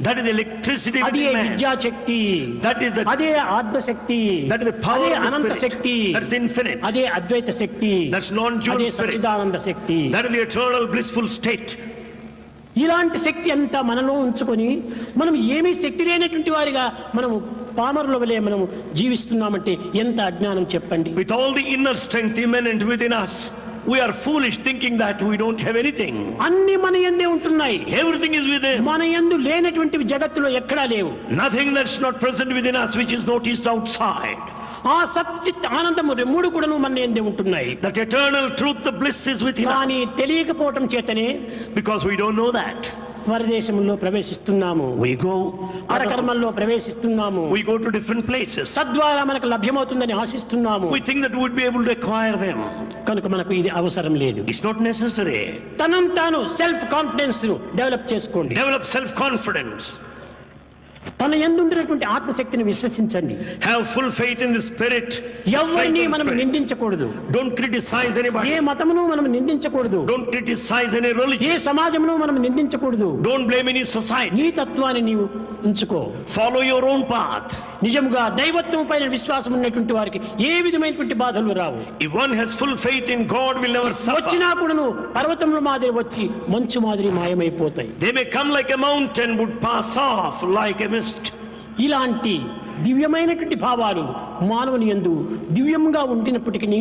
That is the electricity అదే within man. Vidyashakti, That is the అదే ఆత్మశక్తి, that is the power అదే of the Anantha spirit. Shakti, That's infinite. అదే అద్వైత శక్తి, That's non-dual అదే spirit. Sachchidananda Shakti. That is the eternal blissful state. ఇలాంటి శక్తి అంతా మనలో ఉంచుకొని మనం ఏమీ శక్తి లేనటువంటి వారిగా మనము పామరుల వలె మనము జీవిస్తున్నామంటే ఎంత అజ్ఞానం చెప్పండి. With all the inner strength immanent within us, we are foolish thinking that we don't have anything. అన్ని మన యందే ఉంటున్నాయి. Everything is within. మన యందు లేనటువంటివి జగత్తులో ఎక్కడా లేవు. Nothing that's not present within us which is noticed outside. ఆ సచ్చిత్ ఆనందము మూడు కూడాను మన యందే ఉంటున్నాయి. That eternal truth, the bliss is within కానీ us. తెలియకపోవటం చేతనే Because we don't know that. పరదేశంలో ప్రవేశిస్తున్నాము, We go పరకర్మల్లో ప్రవేశిస్తున్నాము, we go to different places. తద్వారా మనకు లభ్యమవుతుందని ఆశిస్తున్నాము. We think that we would be able to acquire them. కనుక మనకు ఇది అవసరం లేదు. It's not necessary. తనంత తాను సెల్ఫ్ కాన్ఫిడెన్స్ డెవలప్ చేసుకోండి. Develop self-confidence. తన యందు ఉండినటువంటి ఆత్మశక్తిని విశ్వసించండి. Have full faith in the spirit. ఎవరిని Strength of మనం spirit. నిందించకూడదు. Don't criticize A anybody. మతమును మనం నిందించకూడదు. Don't criticize any religion. ఏ సమాజమును మనం నిందించకూడదు. Don't blame any society. నీ తత్వాన్ని నీవు ఉంచుకో. Follow your own path. నిజముగా దైవత్వం పైన విశ్వాసం ఉన్నటువంటి వారికి ఏ విధమైనటువంటి బాధలు రావు. If one has full faith in God, will never వచ్చినా suffer. కూడాను పర్వతముల మాదిరి వచ్చి మంచు మాదిరి మాయమైపోతాయి. They may come like a mountain, would pass off like a mist. ఇలాంటి దివ్యమైనటువంటి భావాలు మానవుని యందు దివ్యంగా ఉండినప్పటికీ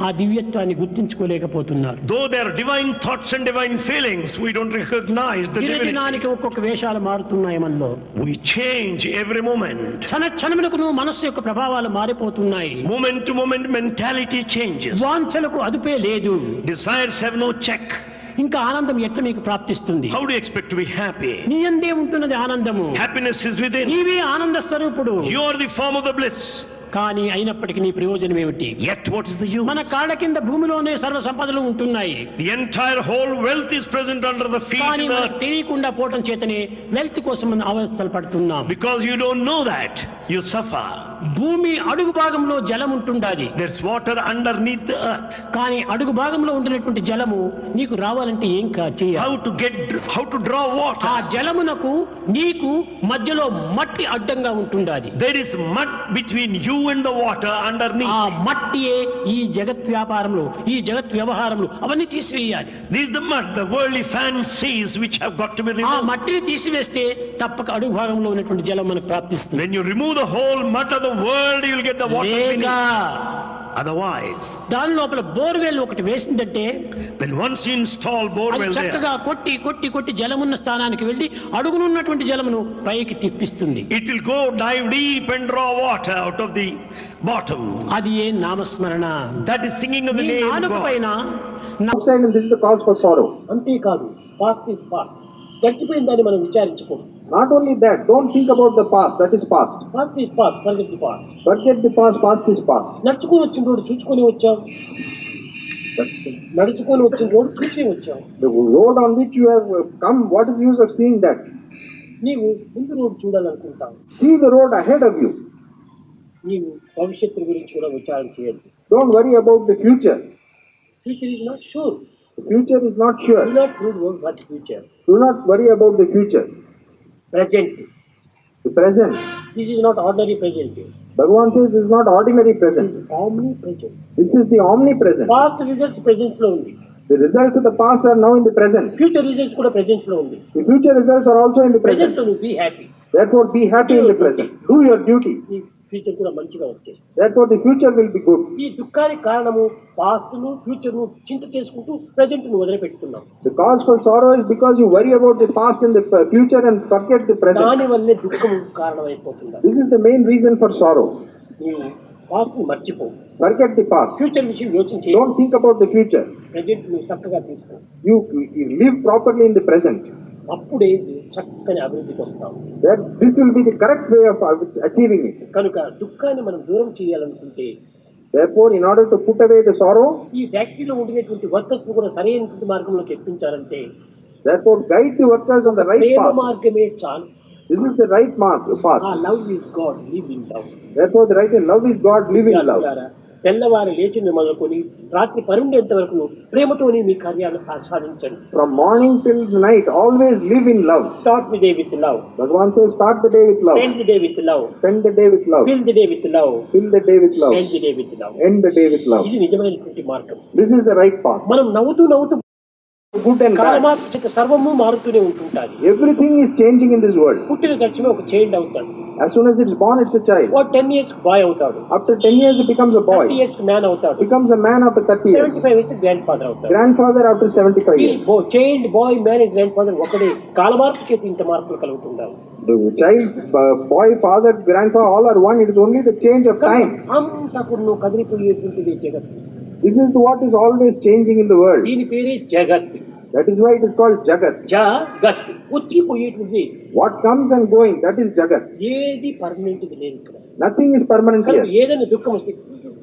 ఆ దివ్యత్వాన్ని గుర్తించుకోలేకపోతున్నారు. Though there are divine thoughts and divine feelings, we don't recognize the divinity. దినదినానికి ఒక్కొక్క వేషాలు మారుతున్నాయి మనలో. We change every moment. క్షణమునకు మనస్సు యొక్క ప్రభావాలు మారిపోతున్నాయి. Moment to moment, mentality changes. వాంఛలకు అదుపే లేదు. Desires have no check. ఇంకా ఆనందం ఎట్లా మీకు ప్రాప్తిస్తుంది? How do you expect to be happy? నీ యందే ఉంటున్నది ఆనందము. Happiness is within. నీవే ఆనంద స్వరూపుడు. You are the form of the bliss. కానీ అయినప్పటికీ నీ ప్రయోజనం ఏమిటి? Yet what is the use? మన కాళ్ళ కింద భూమిలోనే సర్వ సంపదలు ఉంటున్నాయి. The entire whole wealth is present under the feet కానీ of the మనకు earth. తెలియకుండా పోవటం చేతనే వెల్త్ కోసం మనం అవస్థలు పడుతున్నాం. Because you don't know that, you suffer. భూమి అడుగు భాగంలో జలం ఉంటుండాది. There's water underneath the earth. కానీ అడుగు భాగంలో ఉంటున్నటువంటి జలము నీకు రావాలంటే ఏం చేయాలి? How to draw ఆ water? జలమునకు నీకు మధ్యలో మట్టి అడ్డంగా ఉంటుండాది. There is mud between you and the water underneath. ఆ మట్టియే ఈ జగత్ వ్యాపారంలో, ఈ జగత్ వ్యవహారంలో అవన్నీ తీసివేయాలి. This is the mud, the worldly fancies which have got to be ఆ removed. మట్టిని తీసివేస్తే తప్పక అడుగు భాగంలో ఉన్నటువంటి జలం మనకు ప్రాప్తిస్తుంది. When you remove the whole mud of the world, you will get the water లేక beneath. Otherwise, దాని లోపల బోర్వెల్ ఒకటి వేసిందంటే when once you install అది borewell there, చక్కగా కొట్టి కొట్టి కొట్టి జలమున్న స్థానానికి వెళ్ళి అడుగునున్నటువంటి జలమును పైకి తిప్పిస్తుంది. it will go dive deep and draw water out of the bottom. అది ఏ నామస్మరణ. That is singing of the నీ name of నాలుక God. పైన outside, and this is the cause for sorrow. అంతేకాదు, పాస్ట్ ఇస్ పాస్ట్. గడిచిపోయిన దాన్ని మనం విచారించుకోము. Not only that, don't think about the past, that is past. Past is past, forget the past. Forget the past, past is past. నడుచుకొని వచ్చిన road చూసుకొని వచ్చాం. నడుచుకొని వచ్చిన రోడ్డు చూసి వచ్చాం. The road on which you have come, what is the use of seeing that? నీవు ముందు road చూడాలనుకుంటావు. See the road ahead of you. నీవు భవిష్యత్తు గురించి కూడా విచారణ చేయద్దు. Don't worry about the future. Future is not sure. The future is not Do sure. not worry about the future. Do not worry about the future. Present. The present. This is not ordinary present. Bhagavan says this is not ordinary This present. is omnipresent. This is the omnipresent. Past results present లో ఉంది. The results of the past are now in the present. Future results కూడా present లో ఉంది. The future results are also in the Present present. లో నువ్వు be happy. Therefore, be happy in the present. Do your duty. ఈ future కూడా మంచిగా వచ్చేస్తుంది. Therefore, the future will be good. ఈ దుఃఖానికి కారణము పాస్ట్ ను ఫ్యూచర్ ను చింత చేసుకుంటూ ప్రెజెంట్ ను వదిలిపెట్టుతున్నాం. The cause for sorrow is because you worry about the past and the future and forget the present. దాని వల్లే దుఃఖం కారణమైపోతుంది. This is the main reason for sorrow. నీవు పాస్ట్ ని మర్చిపో. Forget the past. ఫ్యూచర్ విషయం యోచించి Don't think about the future. Present ను చక్కగా తీసుకో. You live properly in the present. అప్పుడే చక్కని అభివృద్ధికి వస్తాం. That this will be the correct way of achieving it. కనుక దుఃఖాన్ని మనం దూరం చేయాలనుకుంటే, Therefore, in order to put away the sorrow, ఈ ఫ్యాక్టరీలో ఉండినటువంటి వర్కర్స్ కూడా సరైనటువంటి మార్గంలోకి ఎక్కించాలంటే therefore guide the workers on the right Prema path. మార్గమే చాలు. This is the right path. ఆ love is God, live in love. Therefore, the right and love is God, live in love. తెల్లవారు లేచిన మొదలుకొని రాత్రి పరుండేంత వరకు ప్రేమతోనే మీ కార్యాలను ఆస్వాదించండి. From morning till night, always live in love. Start the day with love. Bhagavan says, start the day with love. Spend the day with love. Spend the day with love. Fill the day with love. Fill the day with love. End the day with love. End the day with love. ఇది నిజమైనటువంటి మార్గం. This is the right path. మనం నవ్వుతూ నవ్వుతూ Good and bad. కాలమాత్రిక సర్వము మారుతూనే ఉంటుంటారు. Everything is changing in this world. పుట్టిన తక్షణమే ఒక చైల్డ్ అవుతాడు. As soon as it's born, it's a child. వాడు 10 years బాయ్ అవుతాడు. After 10 years, it becomes a boy. 30 years man అవుతాడు. Becomes a man after 30 years. 75 years grand father అవుతాడు. Grandfather after 75 years. Child bye man grand father ఒకడే. కాలమార్పుకి ఇంత మార్పులు కలుగుతుంటారు. The child, boy, father, grandfather, all are one. It is only the change of time. అంతా కూడా కదిలిపోయేటువంటిది జగత్. This is what is always changing in the world. దీని పేరే జగత్. That is why it is called Jagat. జగత్ వచ్చిపోయేటువంటి. What comes and going, that is Jagat. ఏది permanent లేదు ఇక్కడ. Nothing is permanent here. ఏదైనా దుఃఖం వస్తే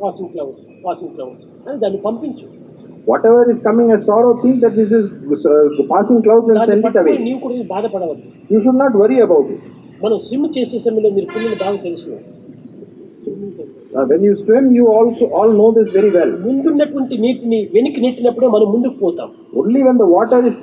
పాసింగ్ క్లౌడ్ అని దాన్ని పంపించు. Whatever is coming as sorrow, think that this is passing clouds and send it away. నీవు కూడా బాధపడవద్దు. You should not worry about it. మనం స్విమ్ చేసే సమయంలో మీరు పిల్లలు బాగా తెలుసు. When you swim, you also all know this very well. ముందున్నటువంటి నీటిని వెనక్కి నెట్టినప్పుడే మనం ముందుకు పోతాం. Only when the water is